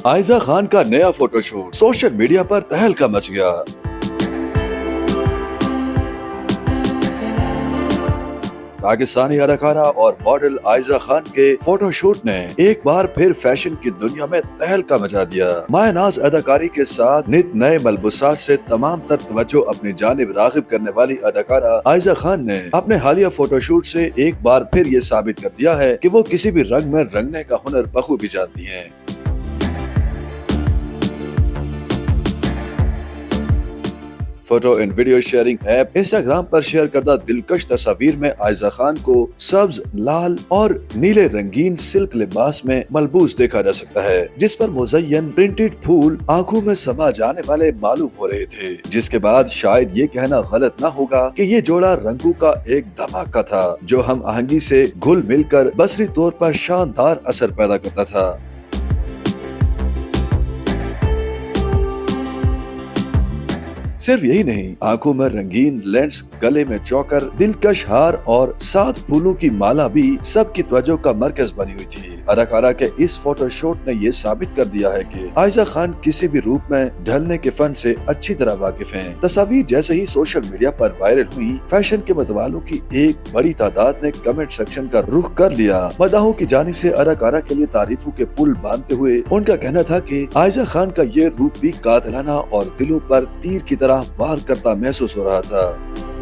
आयजा खान का नया photoshoot social media पर तहलका मच गया। पाकिस्तानी अदाकारा और मॉडल आयजा खान के फोटोशूट ने एक बार फिर फैशन की दुनिया में तहलका मचा दिया। मायनाज अदाकारी के साथ नित नए मलबूसात से तमाम तर तवज्जो अपनी जानिब रागिब करने वाली अदाकारा आयजा खान ने अपने हालिया फोटोशूट से एक बार फिर ये साबित कर दिया है कि वो किसी भी रंग में रंगने का हुनर बखूबी जानती हैं। Photo and video sharing app Instagram पर शेयर करदा दिलकश तस्वीर में आयजा खान को सब्ज, लाल और नीले रंगीन सिल्क लिबास में मलबूस देखा जा सकता है, जिस पर मुज़य्यन प्रिंटेड फूल आंखों में समा जाने वाले मालूम हो रहे थे। जिसके बाद शायद ये कहना गलत न होगा कि ये जोड़ा रंगों का एक धमाका था जो हम आहंगी से घुल मिलकर बसरी तौर पर शानदार असर पैदा करता था। सिर्फ यही नहीं, आंखों में रंगीन लेंस, गले में चौकर, दिलकश हार और 7 फूलों की माला भी सबकी तवज्जो का मरकज बनी हुई थी। अदाकारा के इस फोटोशूट ने ये साबित कर दिया है कि आयजा खान किसी भी रूप में ढलने के फन से अच्छी तरह वाकिफ हैं। तस्वीर जैसे ही सोशल मीडिया पर वायरल हुई, फैशन के मतवालों की एक बड़ी तादाद ने कमेंट सेक्शन का रुख कर लिया। मदाहों की जानिब से अदाकारा के लिए तारीफों के पुल बांधते हुए उनका कहना था कि आयजा खान का ये रूप भी कातिलाना और दिलों पर तीर की तरह वार करता महसूस हो रहा था।